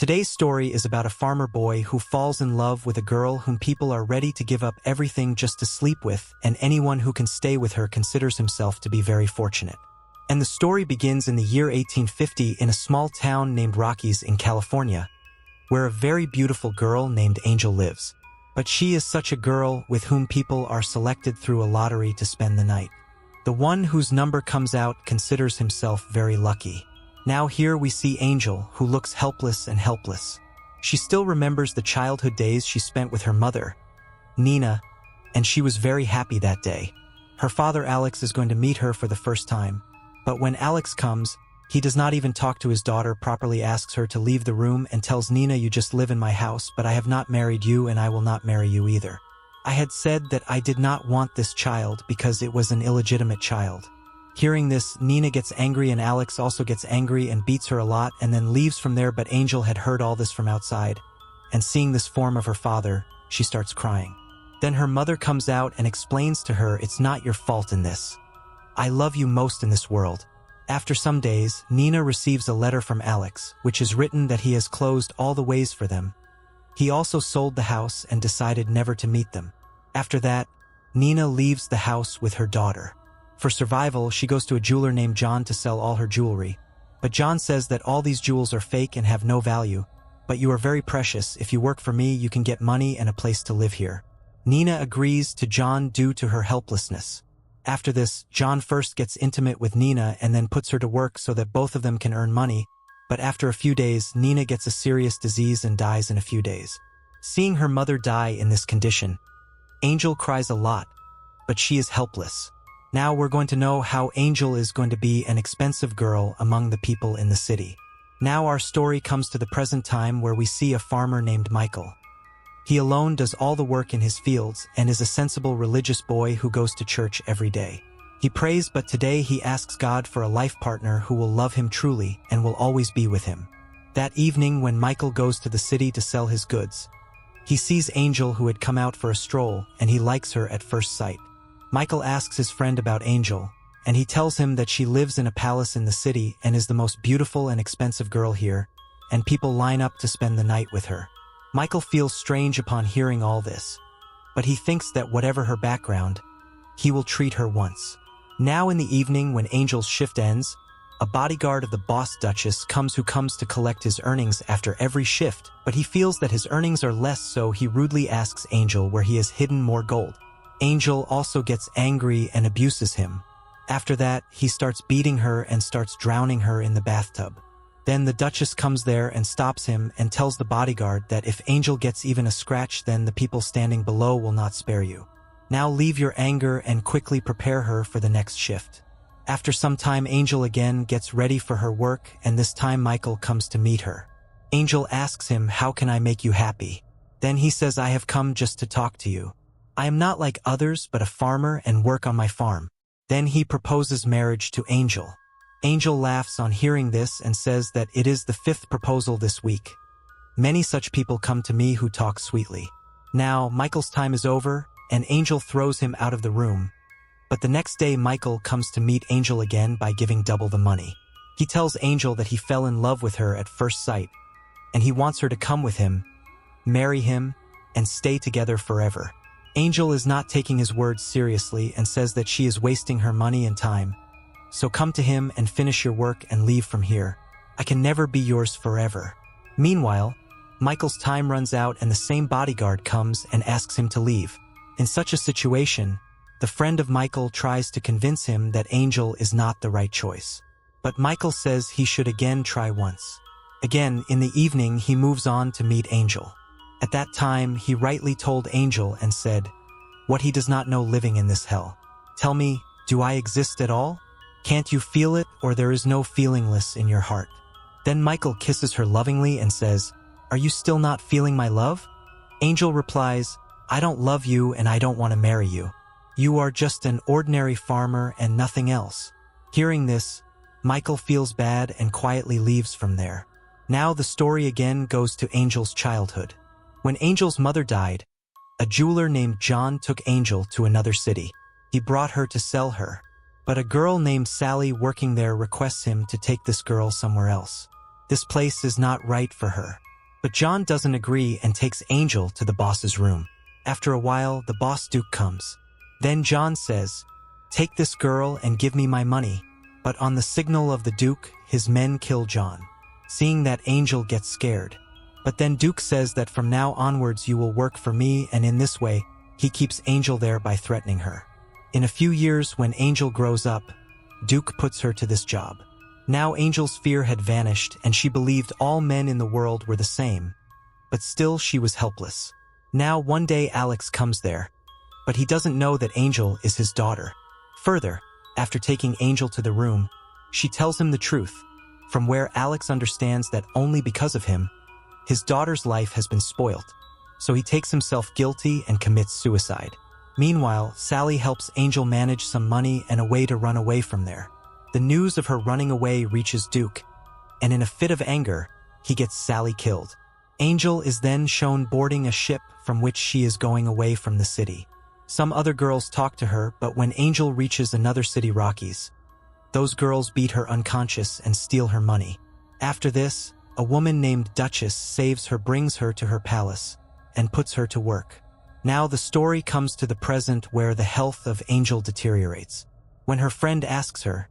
Today's story is about a farmer boy who falls in love with a girl whom people are ready to give up everything just to sleep with, and anyone who can stay with her considers himself to be very fortunate. And the story begins in the year 1850 in a small town named Rockies in California, where a very beautiful girl named Angel lives. But she is such a girl with whom people are selected through a lottery to spend the night. The one whose number comes out considers himself very lucky. Now here we see Angel, who looks helpless and helpless. She still remembers the childhood days she spent with her mother, Nina, and she was very happy that day. Her father Alex is going to meet her for the first time, but when Alex comes, he does not even talk to his daughter, properly asks her to leave the room and tells Nina, "You just live in my house, but I have not married you and I will not marry you either. I had said that I did not want this child because it was an illegitimate child." Hearing this, Nina gets angry and Alex also gets angry and beats her a lot and then leaves from there, but Angel had heard all this from outside, and seeing this form of her father, she starts crying. Then her mother comes out and explains to her, "It's not your fault in this. I love you most in this world." After some days, Nina receives a letter from Alex, which is written that he has closed all the ways for them. He also sold the house and decided never to meet them. After that, Nina leaves the house with her daughter. For survival, she goes to a jeweler named John to sell all her jewelry. But John says that all these jewels are fake and have no value, but you are very precious. If you work for me, you can get money and a place to live here. Nina agrees to John due to her helplessness. After this, John first gets intimate with Nina and then puts her to work so that both of them can earn money, but after a few days, Nina gets a serious disease and dies in a few days. Seeing her mother die in this condition, Angel cries a lot, but she is helpless. Now we're going to know how Angel is going to be an expensive girl among the people in the city. Now our story comes to the present time where we see a farmer named Michael. He alone does all the work in his fields and is a sensible religious boy who goes to church every day. He prays, but today he asks God for a life partner who will love him truly and will always be with him. That evening when Michael goes to the city to sell his goods, he sees Angel, who had come out for a stroll, and he likes her at first sight. Michael asks his friend about Angel, and he tells him that she lives in a palace in the city and is the most beautiful and expensive girl here, and people line up to spend the night with her. Michael feels strange upon hearing all this, but he thinks that whatever her background, he will treat her once. Now in the evening when Angel's shift ends, a bodyguard of the boss Duchess comes, who comes to collect his earnings after every shift, but he feels that his earnings are less, so he rudely asks Angel where he has hidden more gold. Angel also gets angry and abuses him. After that, he starts beating her and starts drowning her in the bathtub. Then the Duchess comes there and stops him and tells the bodyguard that if Angel gets even a scratch, then the people standing below will not spare you. Now leave your anger and quickly prepare her for the next shift. After some time, Angel again gets ready for her work, and this time Michael comes to meet her. Angel asks him, "How can I make you happy?" Then he says, "I have come just to talk to you. I am not like others, but a farmer and work on my farm." Then he proposes marriage to Angel. Angel laughs on hearing this and says that it is the 5th proposal this week. Many such people come to me who talk sweetly. Now Michael's time is over, and Angel throws him out of the room. But the next day Michael comes to meet Angel again by giving double the money. He tells Angel that he fell in love with her at first sight, and he wants her to come with him, marry him, and stay together forever. Angel is not taking his words seriously and says that she is wasting her money and time. "So come to him and finish your work and leave from here. I can never be yours forever." Meanwhile, Michael's time runs out and the same bodyguard comes and asks him to leave. In such a situation, the friend of Michael tries to convince him that Angel is not the right choice. But Michael says he should again try once. Again, in the evening, he moves on to meet Angel. At that time, he rightly told Angel and said, "What he does not know living in this hell. Tell me, do I exist at all? Can't you feel it, or there is no feelingless in your heart?" Then Michael kisses her lovingly and says, "Are you still not feeling my love?" Angel replies, "I don't love you and I don't want to marry you. You are just an ordinary farmer and nothing else." Hearing this, Michael feels bad and quietly leaves from there. Now the story again goes to Angel's childhood. When Angel's mother died, a jeweler named John took Angel to another city. He brought her to sell her, but a girl named Sally working there requests him to take this girl somewhere else. This place is not right for her. But John doesn't agree and takes Angel to the boss's room. After a while, the boss Duke comes. Then John says, "Take this girl and give me my money." But on the signal of the Duke, his men kill John. Seeing that, Angel gets scared. But then Duke says that from now onwards you will work for me, and in this way, he keeps Angel there by threatening her. In a few years, when Angel grows up, Duke puts her to this job. Now Angel's fear had vanished and she believed all men in the world were the same. But still she was helpless. Now one day Alex comes there, but he doesn't know that Angel is his daughter. Further, after taking Angel to the room, she tells him the truth, from where Alex understands that only because of him, his daughter's life has been spoilt. So he takes himself guilty and commits suicide. Meanwhile, Sally helps Angel manage some money and a way to run away from there. The news of her running away reaches Duke, and in a fit of anger, he gets Sally killed. Angel is then shown boarding a ship from which she is going away from the city. Some other girls talk to her, but when Angel reaches another city, Rockies, those girls beat her unconscious and steal her money. After this, a woman named Duchess saves her, brings her to her palace, and puts her to work. Now the story comes to the present where the health of Angel deteriorates. When her friend asks her,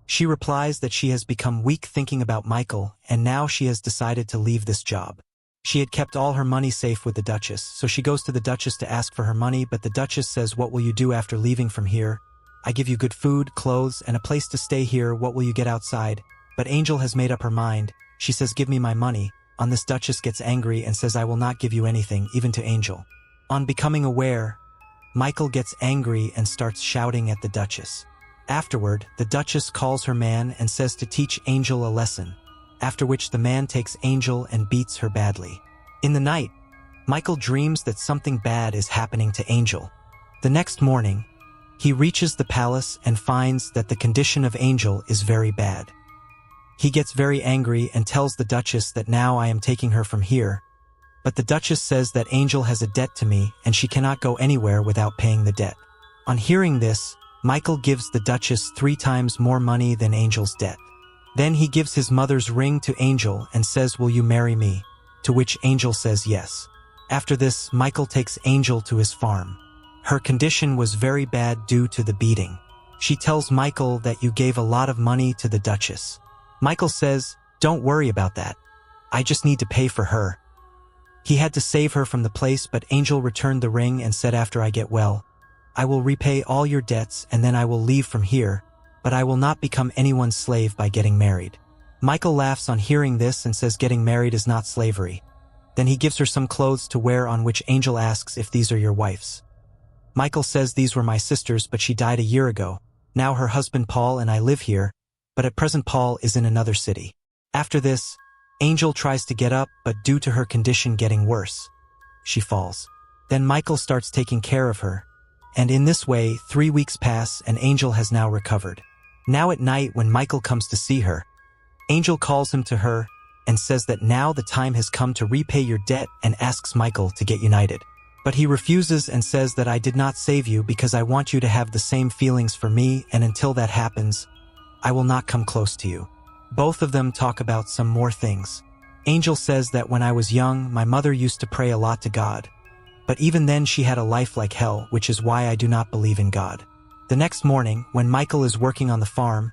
she replies that she has become weak thinking about Michael, and now she has decided to leave this job. She had kept all her money safe with the Duchess, so she goes to the Duchess to ask for her money, but the Duchess says, "What will you do after leaving from here? I give you good food, clothes, and a place to stay here. What will you get outside?" But Angel has made up her mind. She says, "Give me my money." On this, Duchess gets angry and says, "I will not give you anything, even to Angel." On becoming aware, Michael gets angry and starts shouting at the Duchess. Afterward, the Duchess calls her man and says to teach Angel a lesson, after which the man takes Angel and beats her badly. In the night, Michael dreams that something bad is happening to Angel. The next morning, he reaches the palace and finds that the condition of Angel is very bad. He gets very angry and tells the Duchess that now I am taking her from here, but the Duchess says that Angel has a debt to me and she cannot go anywhere without paying the debt. On hearing this, Michael gives the Duchess 3 times more money than Angel's debt. Then he gives his mother's ring to Angel and says, "Will you marry me?" To which Angel says yes. After this, Michael takes Angel to his farm. Her condition was very bad due to the beating. She tells Michael that you gave a lot of money to the Duchess. Michael says, "Don't worry about that. I just need to pay for her." He had to save her from the place, but Angel returned the ring and said, "After I get well, I will repay all your debts and then I will leave from here, but I will not become anyone's slave by getting married." Michael laughs on hearing this and says getting married is not slavery. Then he gives her some clothes to wear, on which Angel asks if these are your wife's. Michael says these were my sisters, but she died a year ago. Now her husband Paul and I live here, but at present Paul is in another city. After this, Angel tries to get up, but due to her condition getting worse, she falls. Then Michael starts taking care of her, and in this way 3 weeks pass and Angel has now recovered. Now at night, when Michael comes to see her, Angel calls him to her and says that now the time has come to repay your debt and asks Michael to get united. But he refuses and says that I did not save you because I want you to have the same feelings for me, and until that happens, I will not come close to you. Both of them talk about some more things. Angel says that when I was young, my mother used to pray a lot to God. But even then she had a life like hell, which is why I do not believe in God. The next morning, when Michael is working on the farm,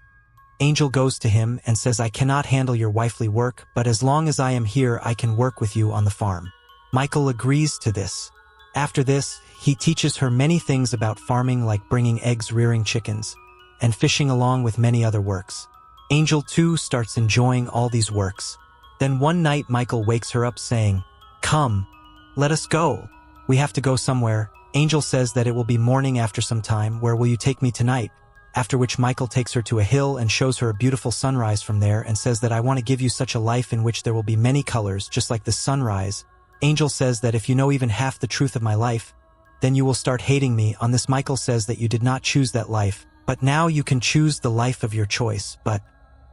Angel goes to him and says, "I cannot handle your wifely work, but as long as I am here I can work with you on the farm." Michael agrees to this. After this, he teaches her many things about farming, like bringing eggs, rearing chickens, and fishing, along with many other works. Angel too starts enjoying all these works. Then one night Michael wakes her up saying, "Come, let us go. We have to go somewhere." Angel says that it will be morning after some time. "Where will you take me tonight?" After which Michael takes her to a hill and shows her a beautiful sunrise from there and says that I want to give you such a life in which there will be many colors, just like the sunrise. Angel says that if you know even half the truth of my life, then you will start hating me. On this, Michael says that you did not choose that life, but now you can choose the life of your choice. But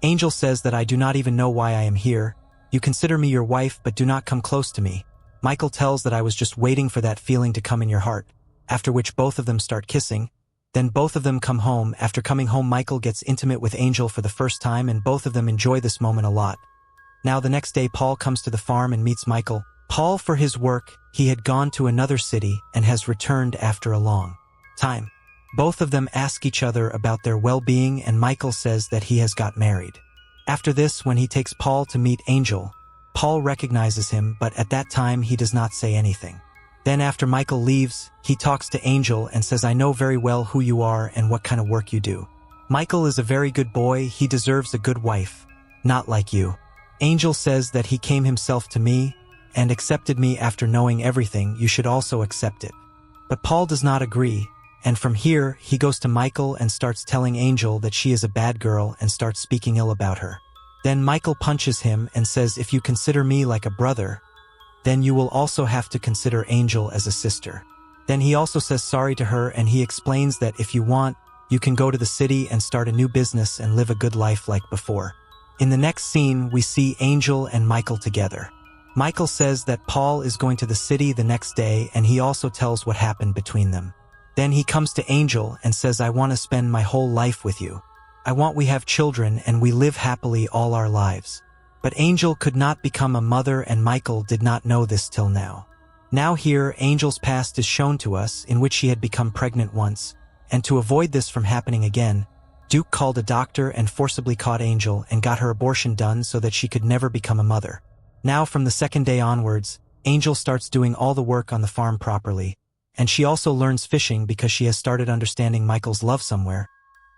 Angel says that I do not even know why I am here. You consider me your wife, but do not come close to me. Michael tells that I was just waiting for that feeling to come in your heart, after which both of them start kissing. Then both of them come home. After coming home, Michael gets intimate with Angel for the first time, and both of them enjoy this moment a lot. Now the next day Paul comes to the farm and meets Michael. Paul, for his work, he had gone to another city and has returned after a long time. Both of them ask each other about their well-being, and Michael says that he has got married. After this, when he takes Paul to meet Angel, Paul recognizes him, but at that time he does not say anything. Then after Michael leaves, he talks to Angel and says, "I know very well who you are and what kind of work you do. Michael is a very good boy, he deserves a good wife, not like you." Angel says that he came himself to me and accepted me after knowing everything, you should also accept it. But Paul does not agree, and from here he goes to Michael and starts telling Angel that she is a bad girl and starts speaking ill about her. Then Michael punches him and says, "If you consider me like a brother, then you will also have to consider Angel as a sister." Then he also says sorry to her, and he explains that if you want, you can go to the city and start a new business and live a good life like before. In the next scene, we see Angel and Michael together. Michael says that Paul is going to the city the next day, and he also tells what happened between them. Then he comes to Angel and says, "I want to spend my whole life with you. I want we have children and we live happily all our lives." But Angel could not become a mother, and Michael did not know this till now. Now here, Angel's past is shown to us, in which she had become pregnant once, and to avoid this from happening again, Duke called a doctor and forcibly caught Angel and got her abortion done so that she could never become a mother. Now from the second day onwards, Angel starts doing all the work on the farm properly, and she also learns fishing because she has started understanding Michael's love somewhere,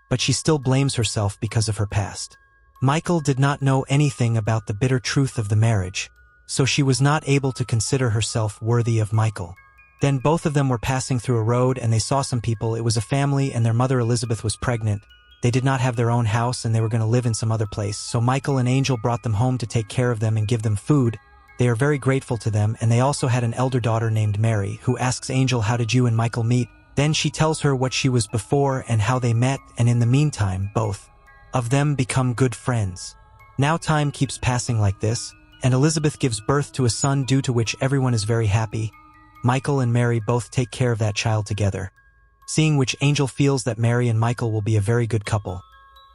but she still blames herself because of her past. Michael did not know anything about the bitter truth of the marriage, so she was not able to consider herself worthy of Michael. Then both of them were passing through a road and they saw some people. It was a family and their mother Elizabeth was pregnant. They did not have their own house and they were going to live in some other place, so Michael and Angel brought them home to take care of them and give them food. They are very grateful to them, and they also had an elder daughter named Mary, who asks Angel, "How did you and Michael meet?" Then she tells her what she was before and how they met, and in the meantime, both of them become good friends. Now time keeps passing like this, and Elizabeth gives birth to a son, due to which everyone is very happy. Michael and Mary both take care of that child together, seeing which Angel feels that Mary and Michael will be a very good couple.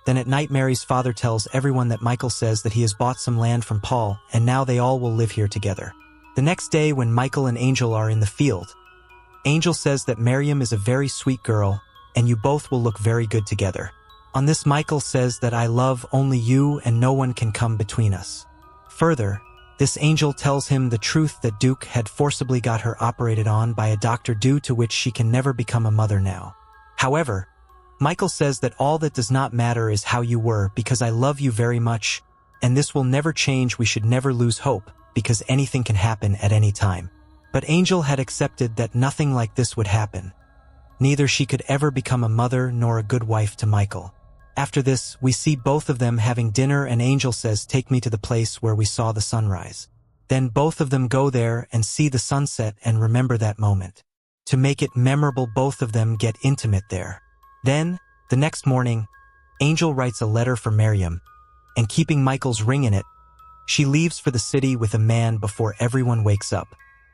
Then at night, Mary's father tells everyone that Michael says that he has bought some land from Paul, and now they all will live here together. The next day, when Michael and Angel are in the field, Angel says that Miriam is a very sweet girl, and you both will look very good together. On this, Michael says that "I love only you and no one can come between us." Further, this Angel tells him the truth that Duke had forcibly got her operated on by a doctor, due to which she can never become a mother now. However, Michael says that all that does not matter is how you were, because I love you very much, and this will never change. We should never lose hope, because anything can happen at any time. But Angel had accepted that nothing like this would happen. Neither she could ever become a mother nor a good wife to Michael. After this, we see both of them having dinner, and Angel says, "Take me to the place where we saw the sunrise." Then both of them go there and see the sunset and remember that moment. To make it memorable, both of them get intimate there. Then, the next morning, Angel writes a letter for Miriam, and keeping Michael's ring in it, she leaves for the city with a man before everyone wakes up.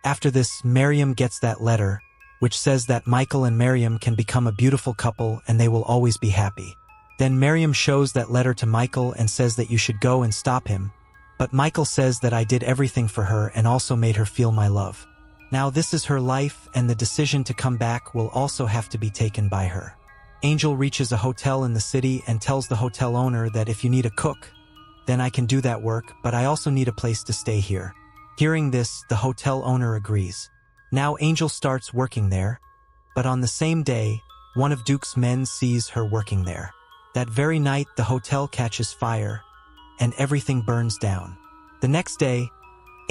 After this, Miriam gets that letter, which says that Michael and Miriam can become a beautiful couple and they will always be happy. Then Miriam shows that letter to Michael and says that you should go and stop him, but Michael says that I did everything for her and also made her feel my love. Now this is her life, and the decision to come back will also have to be taken by her. Angel reaches a hotel in the city and tells the hotel owner that if you need a cook, then I can do that work, but I also need a place to stay here. Hearing this, the hotel owner agrees. Now Angel starts working there, but on the same day, one of Duke's men sees her working there. That very night, the hotel catches fire, and everything burns down. The next day,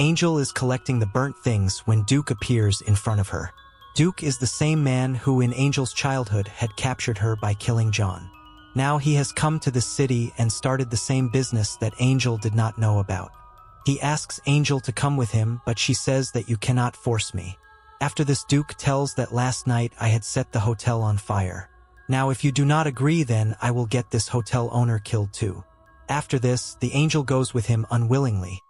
Angel is collecting the burnt things when Duke appears in front of her. Duke is the same man who in Angel's childhood had captured her by killing John. Now he has come to the city and started the same business that Angel did not know about. He asks Angel to come with him, but she says that you cannot force me. After this, Duke tells that last night I had set the hotel on fire. Now if you do not agree, then I will get this hotel owner killed too. After this, the Angel goes with him unwillingly.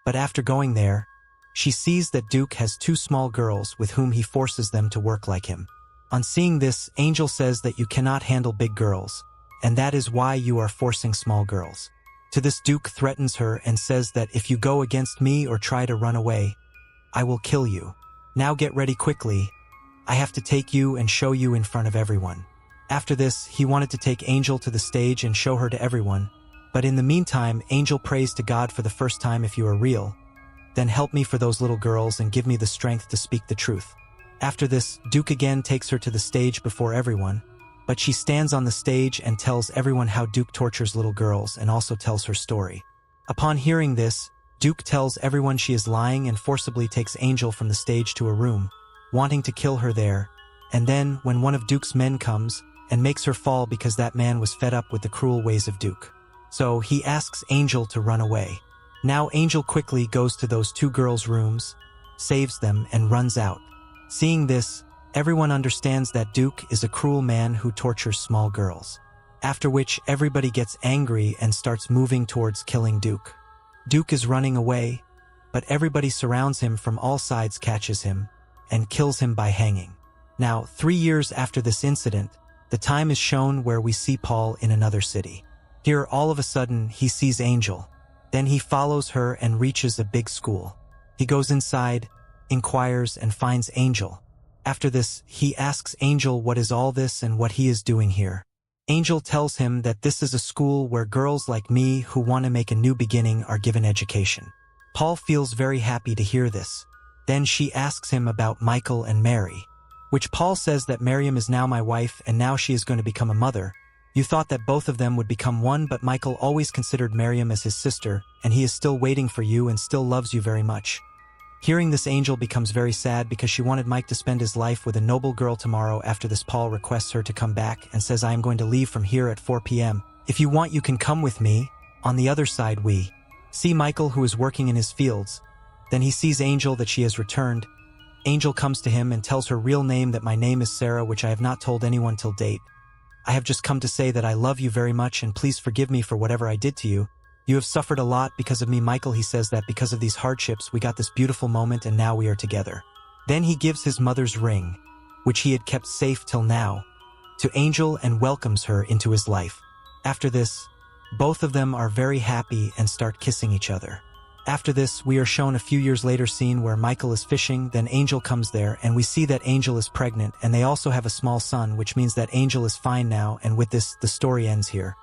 But after going there, she sees that Duke has two small girls with whom he forces them to work like him. On seeing this, Angel says that you cannot handle big girls, and that is why you are forcing small girls. To this, Duke threatens her and says that if you go against me or try to run away, I will kill you. Now get ready quickly. I have to take you and show you in front of everyone. After this, he wanted to take Angel to the stage and show her to everyone, but in the meantime, Angel prays to God for the first time, if you are real, then help me for those little girls and give me the strength to speak the truth. After this, Duke again takes her to the stage before everyone, but she stands on the stage and tells everyone how Duke tortures little girls and also tells her story. Upon hearing this, Duke tells everyone she is lying and forcibly takes Angel from the stage to a room, wanting to kill her there, and then, when one of Duke's men comes and makes her fall because that man was fed up with the cruel ways of Duke. So he asks Angel to run away. Now Angel quickly goes to those two girls' rooms, saves them, and runs out. Seeing this, everyone understands that Duke is a cruel man who tortures small girls. After which, everybody gets angry and starts moving towards killing Duke. Duke is running away, but everybody surrounds him from all sides, catches him, and kills him by hanging. Now, 3 years after this incident, the time is shown where we see Paul in another city. Here, all of a sudden, he sees Angel. Then he follows her and reaches a big school. He goes inside, inquires, and finds Angel. After this, he asks Angel what is all this and what he is doing here. Angel tells him that this is a school where girls like me who want to make a new beginning are given education. Paul feels very happy to hear this. Then she asks him about Michael and Mary, which Paul says that Miriam is now my wife and now she is going to become a mother. You thought that both of them would become one, but Michael always considered Miriam as his sister, and he is still waiting for you and still loves you very much. Hearing this, Angel becomes very sad because she wanted Mike to spend his life with a noble girl tomorrow. After this, Paul requests her to come back and says, I am going to leave from here at 4 p.m. If you want, you can come with me. On the other side, we see Michael, who is working in his fields. Then he sees Angel, that she has returned. Angel comes to him and tells her real name, that my name is Sarah, which I have not told anyone till date. I have just come to say that I love you very much and please forgive me for whatever I did to you. You have suffered a lot because of me, Michael. He says that because of these hardships, we got this beautiful moment and now we are together. Then he gives his mother's ring, which he had kept safe till now, to Angel and welcomes her into his life. After this, both of them are very happy and start kissing each other. After this, we are shown a few years later scene where Michael is fishing, then Angel comes there, and we see that Angel is pregnant, and they also have a small son, which means that Angel is fine now, and with this, the story ends here.